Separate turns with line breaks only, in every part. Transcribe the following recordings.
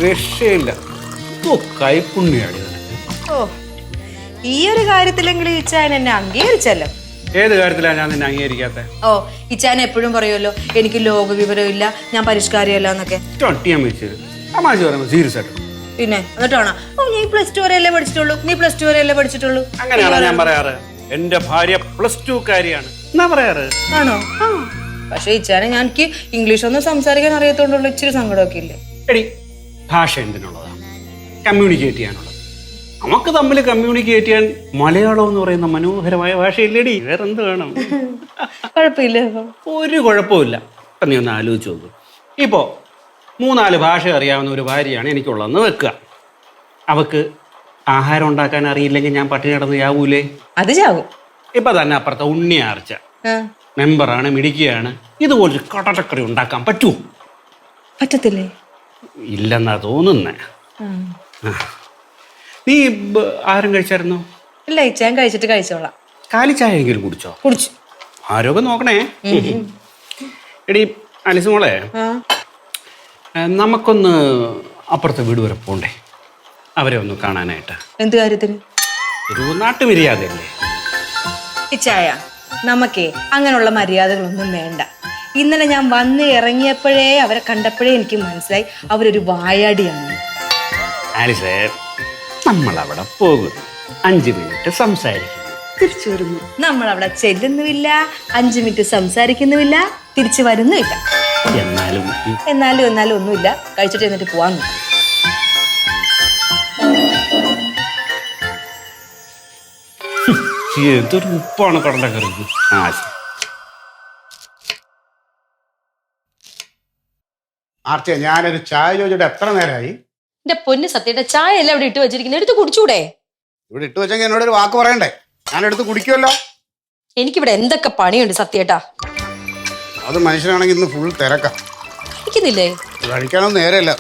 രക്ഷയില്ല. കൈപ്പുണ്യാണ്.
ഓ, ഈ ഒരു കാര്യത്തിലെങ്കിലും ഇച്ചാൻ എന്നെ അംഗീകരിച്ചല്ലോ.
ഏത് കാര്യത്തിലാണ് ഞാൻ നിന്നെ അംഗീകരിക്കാത്ത?
ഓ, ഇച്ചാൻ എപ്പോഴും പറയുമല്ലോ എനിക്ക് ലോക വിവരമില്ല, ഞാൻ പരിഷ്കാരിയല്ല എന്നൊക്കെ.
സീരിയസ് ആയിട്ട്
പിന്നെ എന്നിട്ടാണോ നീ +2 വരെയല്ലേ പഠിച്ചിട്ടുള്ളൂ, നീ +2 വരെയല്ലേ പഠിച്ചിട്ടുള്ളൂ?
അങ്ങനെയാണോ ഞാൻ പറയാറ്? എന്റെ ഭാര്യ +2 കാരിയാണ് എന്നാ പറയാറ്.
ആണോ? പക്ഷെ ഇച്ചാനെ ഞാൻ എനിക്ക് ഇംഗ്ലീഷ് ഒന്നും സംസാരിക്കാൻ അറിയത്തോണ്ടുള്ള ഇച്ചിരി സങ്കടമൊക്കെ ഇല്ലേ?
എടി, ഭാഷ എന്തിനുള്ളതാണ്? കമ്മ്യൂണിക്കേറ്റ് ചെയ്യാനുള്ളത്. നമുക്ക് തമ്മിൽ കമ്മ്യൂണിക്കേറ്റ് ചെയ്യാൻ മലയാളം എന്ന് പറയുന്ന മനോഹരമായ ഭാഷയില്ലേടി, വേറെന്ത് വേണം?
കുഴപ്പമില്ല.
ഒരു കുഴപ്പമില്ല. അപ്പം നീ ഒന്ന് ആലോചിച്ച് നോക്കും. ഇപ്പോൾ 3-4 ഭാഷ അറിയാവുന്ന ഒരു ഭാര്യയാണ് എനിക്കുള്ളതെന്ന് വെക്കുക. അവക്ക് ആഹാരം ഉണ്ടാക്കാൻ അറിയില്ലെങ്കിൽ ഞാൻ പട്ടിണി കിടന്ന് ചാവൂലേ?
അത് ചാവും.
ഇപ്പൊ തന്നെ അപ്പുറത്തെ ഉണ്ണിയാർച്ച മെമ്പറാണ്, മിടിക്കുകയാണ്. ഇതുപോലൊരു കടലക്കറി ഉണ്ടാക്കാൻ പറ്റുമോ?
പറ്റത്തില്ലേ?
ഇല്ലെന്നാ തോന്നുന്നേ. നീ ആഹാരം കഴിച്ചായിരുന്നോ?
ഇല്ല, ഇച്ചാൻ കഴിച്ചിട്ട് കഴിച്ചോളാം.
കാലിച്ചായെങ്കിലും കുടിച്ചോ?
കുടിച്ചു.
ആരോഗ്യം നോക്കണേ. എടി അലിസ് മോളെ, നമുക്കൊന്ന് അപ്പുറത്തെ വീട് വരെ പോണ്ടേ, അവരെ ഒന്ന് കാണാനായിട്ട്?
എന്ത് കാര്യത്തിന്?
ഒരു നാട്ടുമര്യാദയല്ലേ?
ഇച്ചായ, നമുക്കേ അങ്ങനെയുള്ള മര്യാദകളൊന്നും വേണ്ട. ഇന്നലെ ഞാൻ വന്ന് ഇറങ്ങിയപ്പോഴേ അവരെ കണ്ടപ്പോഴേ എനിക്ക് മനസ്സിലായി അവരൊരു വായാടിയാണ്.
ആലിസേ, നമ്മൾ അവിടെ പോകുന്നു, 5 മിനിറ്റ് സംസാരിക്കുന്നു, തിരിച്ചു വരുന്നു.
നമ്മൾ അവിടെ ചെല്ലുന്നുമില്ല, 5 മിനിറ്റ് സംസാരിക്കുന്നുമില്ല, തിരിച്ചു വരുന്നുമില്ല. എന്നാലും ഒന്നുമില്ല. കഴിച്ചിട്ട് എന്നിട്ട് പോവാന്ന്.
എന്തൊരു ഉപ്പാണ് കടലക്കറിക്ക്.
ആർച്ചേ, ഞാനൊരു ചായ ചോദിച്ചിട്ട് എത്ര നേരമായി?
എന്റെ പൊന്ന് സത്യയുടെ ചായ എല്ലാം ഇവിടെ ഇട്ട് വെച്ചിരിക്കുന്നത്, എടുത്ത് കുടിച്ചൂടെ?
ഇവിടെ ഇട്ട് വെച്ചെങ്കിൽ എന്നോട് ഒരു വാക്ക് പറയണ്ടേ? ഞാൻ എടുത്ത് കുടിക്കുമല്ലോ.
എനിക്കിവിടെ എന്തൊക്കെ പണിയുണ്ട് സത്യേട്ടാ.
അത് മനുഷ്യനാണെങ്കിൽ ഇന്ന് ഫുൾ തിരക്കാ.
ഇരിക്കുന്നില്ലേ?
കഴിക്കാനൊന്നും നേരമില്ല,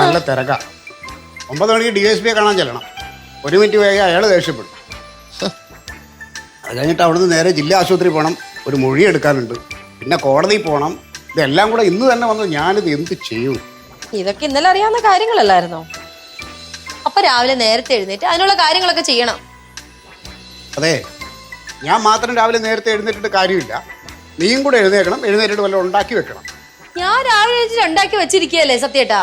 നല്ല തിരക്കാ. 9 മണിക്ക് DSP കാണാൻ ചെല്ലണം. 1 മിനിറ്റ് പോയി അയാൾ ദേഷ്യപ്പെടും. അത് കഴിഞ്ഞിട്ട് അവിടുന്ന് നേരെ ജില്ലാ ആശുപത്രി പോകണം, ഒരു മൊഴി എടുക്കാനുണ്ട്, പിന്നെ കോടതിയിൽ പോകണം. ഇതെല്ലാം കൂടെ ഇന്ന് തന്നെ വന്ന് ഞാനിത് എന്ത് ചെയ്യും?
ഇതൊക്കെ ഇന്നലെ അറിയാവുന്ന കാര്യങ്ങളല്ലായിരുന്നോ? അപ്പൊ രാവിലെ നേരത്തെ എഴുന്നേറ്റ് അതിനുള്ള കാര്യങ്ങളൊക്കെ ചെയ്യണം.
അതെ, ഞാൻ മാത്രം രാവിലെ നേരത്തെ എഴുന്നേറ്റിട്ട് കാര്യമില്ല, നീയും കൂടെ എഴുന്നേക്കണം. എഴുന്നേറ്റിട്ട് വല്ലതും ഉണ്ടാക്കി വെക്കണം.
ഞാൻ രാവിലെ എഴുന്നേറ്റ് ഉണ്ടാക്കി വെച്ചിരിക്കുകയല്ലേ സത്യേട്ടാ.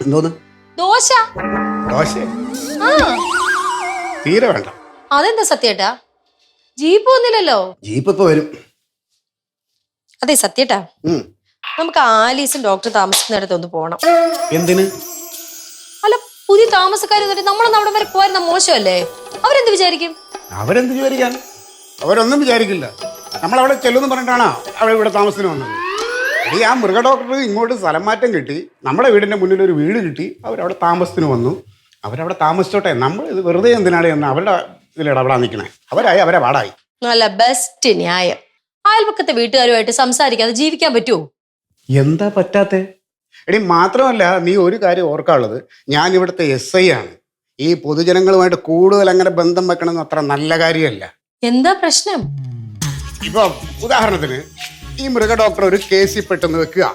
എന്തോന്ന്?
ദോശ.
ദോശ തീരെ വേണ്ട.
അതെന്താ സത്യേട്ടാ? ജീപ്പ് വന്നില്ലല്ലോ.
ജീപ്പ് ഇപ്പൊ വരും.
അതെ സത്യേട്ടാ, നമുക്ക് ആലീസും ഡോക്ടർ താമസിക്കുന്നിടത്ത് ഒന്ന് പോണം.
എന്തിന്?
അല്ല, പുതിയ താമസക്കാർ നമ്മളൊന്നും അവിടെ വരെ പോരുന്ന മോശമല്ലേ? അവരെന്ത് വിചാരിക്കും?
അവരെന്ത് വിചാരിക്കാൻ? അവരൊന്നും വിചാരിക്കില്ല. നമ്മളവിടെ ചെല്ലുമെന്ന് പറഞ്ഞിട്ടാണോ അവിടെ ഇവിടെ താമസത്തിന് വന്നത്? ഈ ആ മൃഗ ഡോക്ടർ ഇങ്ങോട്ട് സ്ഥലം മാറ്റം കിട്ടി, നമ്മുടെ വീടിന്റെ മുന്നിൽ ഒരു വീട് കിട്ടി, അവരവിടെ താമസത്തിന് വന്നു. അവരവിടെ താമസിച്ചോട്ടെ, നമ്മൾ ഇത് വെറുതെ എന്തിനാണ് എന്ന് അവരുടെ ഇതിലിടപെടാൻ നിൽക്കണേ. അവരെ പാടായി.
നല്ല ബെസ്റ്റ് ന്യായം. അയൽപക്കത്തെ വീട്ടുകാരുമായിട്ട് സംസാരിക്കാതെ ജീവിക്കാൻ പറ്റുമോ?
എന്താ പറ്റാത്തെ? എടി, മാത്രമല്ല നീ ഒരു കാര്യം ഓർക്കാനുള്ളത്, ഞാൻ ഇവിടുത്തെ SI ആണ്. ഈ പൊതുജനങ്ങളുമായിട്ട് കൂടുതൽ അങ്ങനെ ബന്ധം വെക്കണമെന്ന് അത്ര നല്ല കാര്യമല്ല.
എന്താ പ്രശ്നം?
ഇപ്പൊ ഉദാഹരണത്തിന് ഈ മൃഗ ഡോക്ടർ ഒരു കേസിൽ പെട്ടെന്ന് വെക്കുക.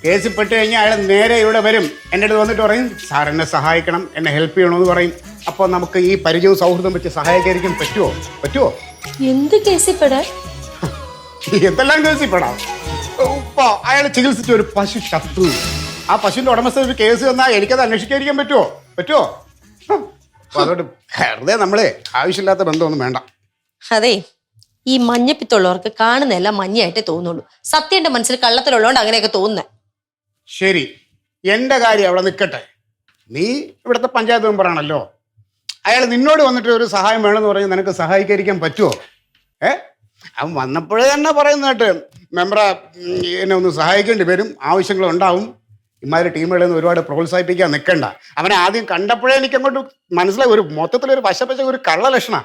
കേസിൽ പെട്ട് കഴിഞ്ഞാൽ അയാൾ നേരെ ഇവിടെ വരും, എൻ്റെ അടുത്ത് വന്നിട്ട് പറയും, സാർ എന്നെ സഹായിക്കണം, എന്നെ ഹെൽപ്പ് ചെയ്യണമെന്ന് പറയും. അപ്പോൾ നമുക്ക് ഈ പരിചയവും സൗഹൃദം വെച്ച് സഹായിക്കാതിരിക്കാൻ പറ്റുമോ?
എന്ത് കേസിൽ പെടാൻ?
എന്തെല്ലാം കേസിൽ പെടാം. ഇപ്പൊ അയാൾ ചികിത്സിച്ച ഒരു പശു ചത്തു, ആ പശുവിന്റെ ഉടമസ്ഥ ഒരു കേസ് വന്നാൽ എനിക്കത് അന്വേഷിക്കാതിരിക്കാൻ പറ്റുമോ? അതുകൊണ്ട് വെറുതെ നമ്മളെ ആവശ്യമില്ലാത്ത ബന്ധമൊന്നും വേണ്ട.
അതെ, ഈ മഞ്ഞപ്പിത്തുള്ളവർക്ക് കാണുന്നതെല്ലാം മഞ്ഞയായിട്ടേ തോന്നുള്ളൂ. സത്യന്റെ മനസ്സിൽ കള്ളത്തിലുള്ളതുകൊണ്ട് അങ്ങനെയൊക്കെ തോന്നുന്നേ.
ശരി, എന്റെ കാര്യം അവിടെ നിൽക്കട്ടെ. നീ ഇവിടുത്തെ പഞ്ചായത്ത് മെമ്പറാണല്ലോ. അയാൾ നിന്നോട് വന്നിട്ട് ഒരു സഹായം വേണമെന്ന് പറഞ്ഞ് നിനക്ക് സഹായിക്കാതിരിക്കാൻ പറ്റുമോ? അവൻ വന്നപ്പോഴേ തന്നെ പറയുന്നതായിട്ട്, മെമ്പറെ എന്നെ ഒന്ന് സഹായിക്കേണ്ടി വരും, ആവശ്യങ്ങളുണ്ടാവും. ഇമാതിരി ടീമുകളിൽ നിന്ന് ഒരുപാട് പ്രോത്സാഹിപ്പിക്കാൻ നിൽക്കണ്ട. അവനെ ആദ്യം കണ്ടപ്പോഴേ എനിക്ക് അങ്ങോട്ട് മനസ്സിലായി, ഒരു മൊത്തത്തിലൊരു വശപ്പശ ഒരു കള്ള ലക്ഷണ.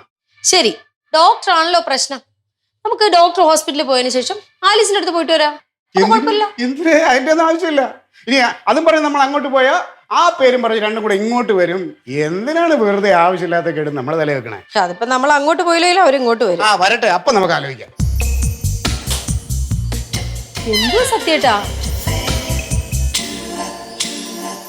ശരി, ഡോക്ടർ ആണല്ലോ പ്രശ്നം. നമുക്ക് ഡോക്ടർ ഹോസ്പിറ്റലിൽ പോയതിനു ശേഷം ആലീസിന്റെ അടുത്ത് പോയിട്ട് വരാം.
എന്തിനാ? അതിന്റെ ഒന്നും ആവശ്യമില്ല. ഇനി അതും പറഞ്ഞ് നമ്മൾ അങ്ങോട്ട് പോയാൽ ആ പേരും പറഞ്ഞ് രണ്ടും കൂടെ ഇങ്ങോട്ട് വരും. എന്തിനാണ് വെറുതെ ആവശ്യമില്ലാത്ത കേട് നമ്മളെ തല വെക്കണേ?
അതിപ്പോ നമ്മൾ അങ്ങോട്ട് പോയില്ലോ, അവരിങ്ങോട്ട് വരും.
വരട്ടെ, അപ്പൊ നമുക്ക് ആലോചിക്കാം.
എന്തോ സത്യേട്ടാ